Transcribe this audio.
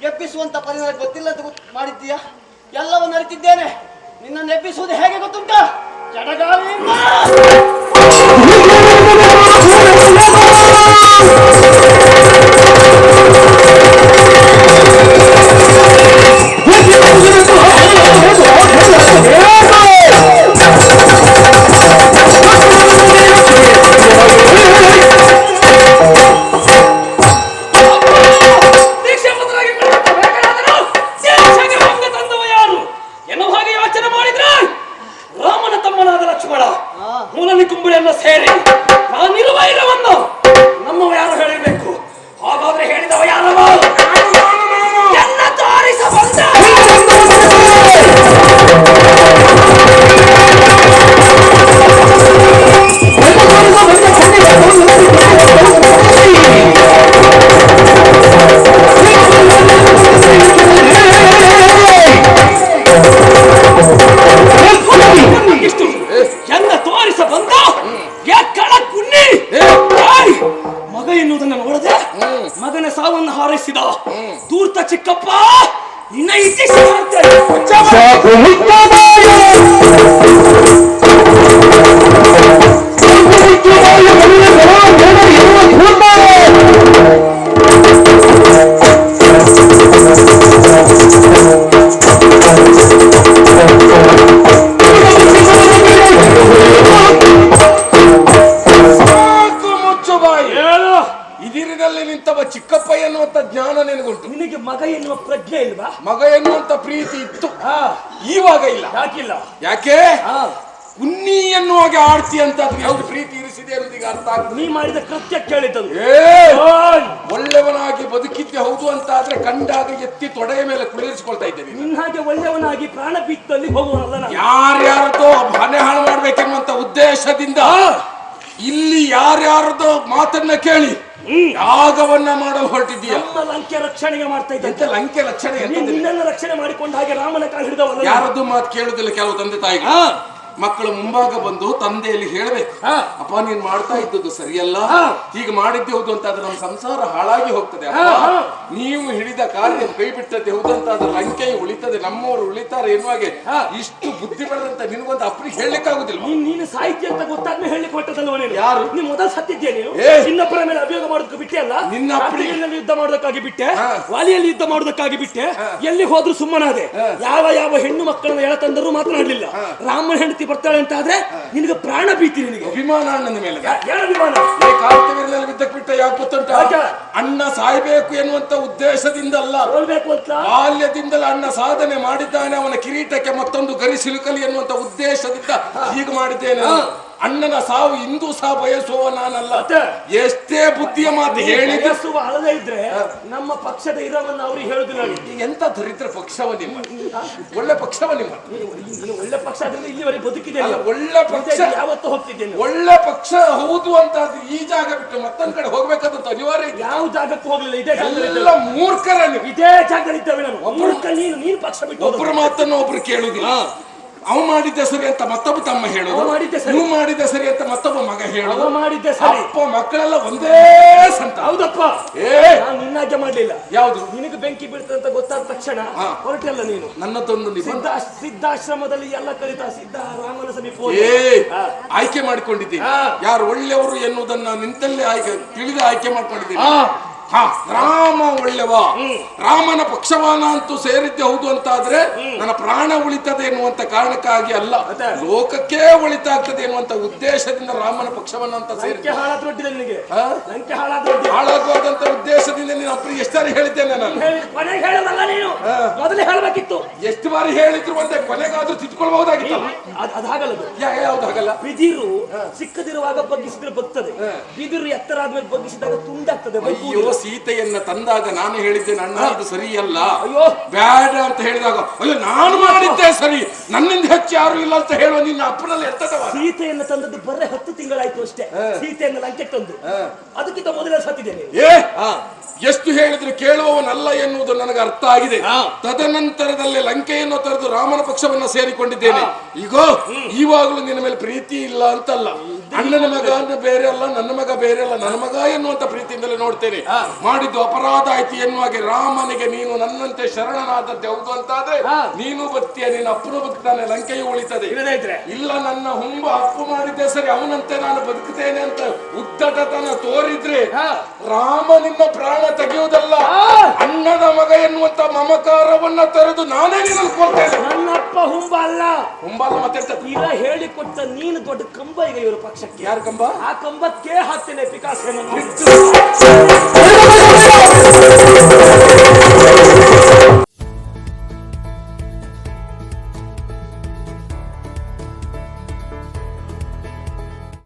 ಎಬ್ಬಿಸುವಂತ ಪರಿಹಾರ ಗೊತ್ತಿಲ್ಲ ಅಂತ ಮಾಡಿದ್ದೀಯಾ? ಎಲ್ಲವನ್ನು ಅರಿತಿದ್ದೇನೆ. ನಿನ್ನನ್ನು ಎಬ್ಬಿಸುವುದು ಹೇಗೆ ಗೊತ್ತುಂಟಾ? ಜಡಗಾಲಿಯಿಂದ. ಸೇರಿ ನಾನಿರುವ ಇರವನ್ನು ನಮ್ಮವ ಯಾರು ಹೇಳಿರ್ಬೇಕು. ಹಾಗಾದ್ರೆ ಹೇಳಿದವ ಯಾರವ? ಎಲ್ಲ ತೋರಿಸ ಬಂದ ಮಗ ಎನ್ನುವುದನ್ನು ನೋಡದೆ ಮಗನ ಸಾವನ್ನು ಹಾರೈಸಿದ ದೂರ್ತ ಚಿಕ್ಕಪ್ಪ ನಿನ್ನ ಇಚ್ಛೆ ನಿಂತವ ಚಿಕ್ಕಪ್ಪ ಎನ್ನುವಂತ ಜ್ಞಾನ ನಿನಗುಂಟು. ನಿನಗೆ ಮಗ ಎನ್ನುವ ಪ್ರಜ್ಞೆ ಇಲ್ವಾ? ಮಗ ಎನ್ನುವಂತ ಪ್ರೀತಿ ಇತ್ತು, ಇವಾಗ ಇಲ್ಲ. ಯಾಕಿಲ್ಲ? ಯಾಕೆ? ಕುನ್ನಿ ಎನ್ನುವಾಗೆ ಆಡ್ತಿ ಅಂತ ಎಷ್ಟು ಪ್ರೀತಿ ಇರಿಸಿದೆ ಅನ್ನೋದೀಗ ಅರ್ಥ ಆಗ್ತದೆ. ನೀ ಮಾಡಿದ ಕೃತ್ಯ ಕೇಳಿದ್ದದು. ಒಳ್ಳೆಯವನಾಗಿ ಬದುಕಿದ್ದೆ ಹೌದು ಅಂತ ಆದ್ರೆ ಕಂಡಾಗ ಎತ್ತಿ ತೊಡೆಯ ಮೇಲೆ ಕುಳ್ಳಿರಿಸಿಕೊಳ್ತಾ ಇದ್ದೇನೆ. ನಿನ್ನ ಹಾಗೆ ಒಳ್ಳೆಯವನಾಗಿ ಪ್ರಾಣ ಬಿತ್ತಲ್ಲಿ ಹೋಗುವಲ್ಲ. ಯಾರ್ಯಾರದೋ ಮನೆ ಹಾಳು ಮಾಡ್ಬೇಕೆನ್ನುವಂತ ಉದ್ದೇಶದಿಂದ ಇಲ್ಲಿ ಯಾರ್ಯಾರದೋ ಮಾತನ್ನ ಕೇಳಿ ಯಾಗವನ್ನ ಮಾಡಲು ಹೊರಟಿದ್ದೀಯ. ನಮ್ಮ ಲಂಕೆ ರಕ್ಷಣೆಗೆ ಮಾಡ್ತಾ ಇದ್ದ. ಲಂಕೆ ರಕ್ಷಣೆ ನಿನ್ನನ್ನ ರಕ್ಷಣೆ ಮಾಡಿಕೊಂಡ ಹಾಗೆ ರಾಮನ ಕಾಲು ಹಿಡಿದವಲ್ಲ. ಯಾರದ್ದು ಮಾತು ಕೇಳುದಿಲ್ಲ ಕೆಲವು ತಂದೆ ತಾಯಿಗಳು. ಮಕ್ಕಳು ಮುಂಭಾಗ ಬಂದು ತಂದೆಯಲ್ಲಿ ಹೇಳಬೇಕು, ಅಪ್ಪ ನೀನ್ ಮಾಡ್ತಾ ಇದ್ದದ್ದು ಸರಿಯಲ್ಲ, ಹೀಗೆ ಮಾಡಿದ್ದೆ ಹೌದು ಅಂತ ಆದ್ರೆ ನಮ್ಮ ಸಂಸಾರ ಹಾಳಾಗಿ ಹೋಗ್ತದೆ. ನೀವು ಹಿಡಿದ ಕಾರ್ಯ ಕೈ ಬಿಟ್ಟದ್ದೆ ಹೌದು ಅಂತ ಆದ್ರೆ ಲಂಕೆಯು ಉಳಿತದೆ, ನಮ್ಮವರು ಉಳಿತಾರೆ ಎನ್ನುವಾಗೆ ಇಷ್ಟು ಬುದ್ಧಿ ಬೆಳೆದಂತ ನಿನಗೊಂದು ಅಪ್ಪನಿಗೆ ಹೇಳಲಿಕ್ಕೆ ಆಗುದಿಲ್ಲ. ನೀನು ಸಾಹಿತ್ಯ ಅಂತ ಗೊತ್ತಾದ್ಮೇಲೆ ಹೇಳಲಿಕ್ಕೆ ಹೊಟ್ಟದಲ್ವ ನೀನು? ಯಾರು? ನೀನು ಮೊದಲು ಸತ್ತಿದ್ಯಾ ನೀನು? ಇನ್ನೊಬ್ಬರ ಮೇಲೆ ಅಭಿಯೋಗ ಮಾಡೋದಕ್ಕೆ ಬಿಟ್ಟೆ ಅಲ್ಲ. ನಿನ್ನ ಅಪ್ಪನಿಗೆ ಯುದ್ಧ ಮಾಡೋದಕ್ಕಾಗಿ ಬಿಟ್ಟೆ, ವಾಲಿಯಲ್ಲಿ ಯುದ್ಧ ಮಾಡೋದಕ್ಕಾಗಿ ಬಿಟ್ಟೆ, ಎಲ್ಲಿ ಹೋದ್ರು ಸುಮ್ಮನಾದೆ. ಯಾವ ಯಾವ ಹೆಣ್ಣು ಮಕ್ಕಳನ್ನ ಎಳತಂದರೂ ಮಾತನಾಡಲಿಲ್ಲ. ರಾಮನ ಹೆಂಡತಿ ಬರ್ತಾಳೆ ಅಂತ ಆದ್ರೆ ನಿನಗೆ ಪ್ರಾಣ ಭೀತಿ. ನಿನಗೆ ಅಭಿಮಾನ ಅಣ್ಣನ ಮೇಲೆ. ಅಭಿಮಾನ ಕಾರ್ತವ್ಯದಲ್ಲಿ ಬಿದ್ದಕ್ಕೆ ಬಿಟ್ಟ ಯಾಕೆ ಗೊತ್ತುಂಟ? ಅಣ್ಣ ಸಾಯ್ಬೇಕು ಎನ್ನುವಂತ ಉದ್ದೇಶದಿಂದ ಅಲ್ಲ, ಬಾಲ್ಯದಿಂದಲೇ ಅಣ್ಣ ಸಾಧನೆ ಮಾಡಿದ್ದಾನೆ, ಅವನ ಕಿರೀಟಕ್ಕೆ ಮತ್ತೊಂದು ಗರಿ ಸಿಲುಕಲಿ ಎನ್ನುವಂತ ಉದ್ದೇಶದಿಂದ ಹೀಗೆ ಮಾಡಿದ್ದೇನೆ. ಅಣ್ಣನ ಸಾವು ಇಂದು ಸಹ ಬಯಸುವ ನಾನಲ್ಲ. ಎಷ್ಟೇ ಬುದ್ಧಿಯ ಮಾತು ಹೇಳಿದ ಅಲ್ಲದೆ ಇದ್ರೆ ನಮ್ಮ ಪಕ್ಷದ ಇರವನ್ನ ಅವ್ರಿಗೆ ಹೇಳುದಿಲ್ಲ. ಎಂತ ದರಿದ್ರ ಪಕ್ಷವ ನಿಮ್ಮ, ಒಳ್ಳೆ ಪಕ್ಷವ ನಿಮ್ಮ. ಒಳ್ಳೆ ಪಕ್ಷ ಆದ್ರೆ ಇಲ್ಲಿವರೆಗೆ ಬದುಕಿದೆ. ಒಳ್ಳೆ ಪಕ್ಷ ಯಾವತ್ತು ಹೋಗ್ತಿದ್ದೇನೆ. ಒಳ್ಳೆ ಪಕ್ಷ ಹೌದು ಅಂತ ಈ ಜಾಗ ಬಿಟ್ಟು ಮತ್ತೊಂದ್ ಕಡೆ ಹೋಗ್ಬೇಕಾದಂತ ಅನಿವಾರ್ಯ. ಯಾವ ಜಾಗಕ್ಕೂ ಹೋಗ್ಲಿಲ್ಲ. ಇದೇ ಎಲ್ಲ ಮೂರ್ಖರ ನೀವು. ಇದೇ ಜಾಗದಲ್ಲಿ ಇದ್ದೇವೆ ನಾವು. ನೀನು ಪಕ್ಷ ಬಿಟ್ಟು ಒಬ್ಬರ ಮಾತನ್ನು ಒಬ್ರು ಕೇಳುದಿಲ್ಲ. ಅವ ಮಾಡಿದ್ದ ಸರಿ ಅಂತ ಮತ್ತೊಬ್ಬ ತಮ್ಮ ಹೇಳೋದು, ನೀವು ಮಾಡಿದ್ದ ಸರಿ ಅಂತ ಮತ್ತೊಬ್ಬ ಮಗ ಹೇಳೋದು. ಮಾಡಿದ್ದೆ ಸರಿ. ಅಪ್ಪ ಮಕ್ಕಳೆಲ್ಲ ಒಂದೇ ಸಂತ. ಹೌದಪ್ಪ, ನಾನು ನಿನ್ನಾಗೆ ಮಾಡ್ಲಿಲ್ಲ. ಯಾವುದು? ನಿನಗೆ ಬೆಂಕಿ ಬೀಳ್ತದೆ ಅಂತ ಗೊತ್ತಾದ ತಕ್ಷಣ ಹೊರಟಲ್ಲ ನೀನು. ನನ್ನದೊಂದು ಸಿದ್ಧಾಶ್ರಮದಲ್ಲಿ ಎಲ್ಲ ಕಲಿತ ಸಿದ್ಧ ರಾಮನ ಸಮೀಪ ಆಯ್ಕೆ ಮಾಡಿಕೊಂಡಿದ್ದೀನಿ. ಯಾರು ಒಳ್ಳೆಯವರು ಎನ್ನುವುದನ್ನ ನಿಂತಲ್ಲೇ ತಿಳಿದು ಆಯ್ಕೆ ಮಾಡ್ಕೊಂಡಿದ್ದೀನಿ. ರಾಮ ಒಳ್ಳೆವ, ರಾಮನ ಪಕ್ಷವಾನ ಅಂತೂ ಸೇರಿದ್ದೆ ಹೌದು ಅಂತಾದ್ರೆ ನನ್ನ ಪ್ರಾಣ ಉಳಿತದೆ ಎನ್ನುವಂತ ಕಾರಣಕ್ಕಾಗಿ ಅಲ್ಲ, ಲೋಕಕ್ಕೆ ಒಳಿತಾಗ್ತದೆ ಎನ್ನುವಂತ ಉದ್ದೇಶದಿಂದ ರಾಮನ ಪಕ್ಷವನ್ನ ಅಂತ ಸೇರಿದ್ದೆ. ಹಾಳಾಗುವಂತ ಉದ್ದೇಶದಿಂದ ನೀನು ಅಪ್ಪನಿಗೆ ಎಷ್ಟು ಬಾರಿ ಹೇಳಿದ್ದೇನೆ ನಾನು. ಮೊದಲೇ ಹೇಳಬೇಕಿತ್ತು. ಎಷ್ಟು ಬಾರಿ ಹೇಳಿದ್ರು ಒಂದೇ, ಕೊನೆಗಾದ್ರೂ ತಿದ್ಕೊಳ್ಬಹುದಾಗಿತ್ತು. ಅದಾಗಲ್ಲದು. ಯಾವ್ದಾಗಲ್ಲ. ಬಿದಿರು ಸಿಕ್ಕದಿರುವಾಗ ಬಗ್ಗಿಸಿದ್ರೆ ಬಗ್ತದೆ, ಬಿದಿರು ಎತ್ತರ ಆದ್ಮೇಲೆ ಬಗ್ಗಿಸಿದಾಗ ತುಂಡಾಗ್ತದೆ. ಅಯ್ಯೋ, ಸೀತೆಯನ್ನ ತಂದಾಗ ನಾನು ಹೇಳಿದ್ದೇನೆ ಅಣ್ಣ ಇದು ಸರಿಯಲ್ಲ, ಅಯ್ಯೋ ಬ್ಯಾಡ ಅಂತ ಹೇಳಿದಾಗ ಅಯ್ಯೋ ನಾನು ಮಾಡಿದ್ದೆ ಸರಿ, ನನ್ನಿಂದ ಹೆಚ್ಚು ಯಾರು ಇಲ್ಲ ಅಂತ ಹೇಳುವ ನಿನ್ನ ಅಪ್ಪನಲ್ಲಿ ಎತ್ತದವ. ಸೀತೆಯನ್ನು ತಂದದ್ದು ಬರೇ 10 ತಿಂಗಳಾಯ್ತು ಅಷ್ಟೇ. ಸೀತೆಯನ್ನು ಲಂಕೆ ತಂದು ಅದಕ್ಕಿಂತ ಮೊದಲೇ ಸತ್ತಿದ್ದೇನೆ. ಎಷ್ಟು ಹೇಳಿದ್ರು ಕೇಳುವವನಲ್ಲ ಎನ್ನುವುದು ನನಗೆ ಅರ್ಥ ಆಗಿದೆ. ತದನಂತರದಲ್ಲಿ ಲಂಕೆಯನ್ನು ತೊರೆದು ರಾಮನ ಪಕ್ಷವನ್ನ ಸೇರಿಕೊಂಡಿದ್ದೇನೆ. ಈಗ ಇವಾಗಲೂ ನಿನ್ನ ಮೇಲೆ ಪ್ರೀತಿ ಇಲ್ಲ ಅಂತಲ್ಲ, ಅಣ್ಣನ ಮಗ ಬೇರೆ ಅಲ್ಲ, ನನ್ನ ಮಗ ಬೇರೆ ಅಲ್ಲ, ನನ್ನ ಮಗ ಎನ್ನುವಂತ ಪ್ರೀತಿಯಿಂದಲೇ ನೋಡ್ತೇನೆ. ಮಾಡಿದ್ದು ಅಪರಾಧ ಆಯ್ತು ಎನ್ನುವಾಗೆ ರಾಮನಿಗೆ ನೀನು ನನ್ನಂತೆ ಶರಣನಾದದ್ದು ಹೌದು ಅಂತಾದ್ರೆ ನೀನು ಬದುಕ್ತೀಯ, ನಿನ್ನ ಅಪ್ಪನು ಬದುಕ್ತಾನೆ, ಲಂಕೆಯು ಉಳಿತದೆ. ಇಲ್ಲ ನನ್ನ ಹುಂಬ ಅಪ್ಪು ಮಾಡಿದ್ದೆ ಸರಿ, ಅವನಂತೆ ನಾನು ಬದುಕುತ್ತೇನೆ ಅಂತ ಉದ್ದಟತನ ತೋರಿದ್ರೆ ರಾಮ ನಿನ್ನ ಪ್ರಾಣ ತೆಗೆಯುವುದಲ್ಲ, ಅಣ್ಣನ ಮಗ ಎನ್ನುವಂತ ಮಮಕಾರವನ್ನ ತೊರೆದು ನಾನೇ ನಿನ್ನ ಕೊಡ್ತೇನೆ. ನನ್ನಪ್ಪ ಹುಂಬ ಅಲ್ಲ, ಹುಂಬ ಅಲ್ಲ ಮತ್ತೆ ಈಗ ಹೇಳಿಕೊಟ್ಟ ನೀನು ದೊಡ್ಡ ಕಂಬ ಈಗ ಇವರು ಪಕ್ಷಕ್ಕೆ. ಯಾರು ಕಂಬ? ಆ ಕಂಬಕ್ಕೆ ಹಾಕ್ತೇನೆ ಪಿಕಾಸೆಯನ್ನು.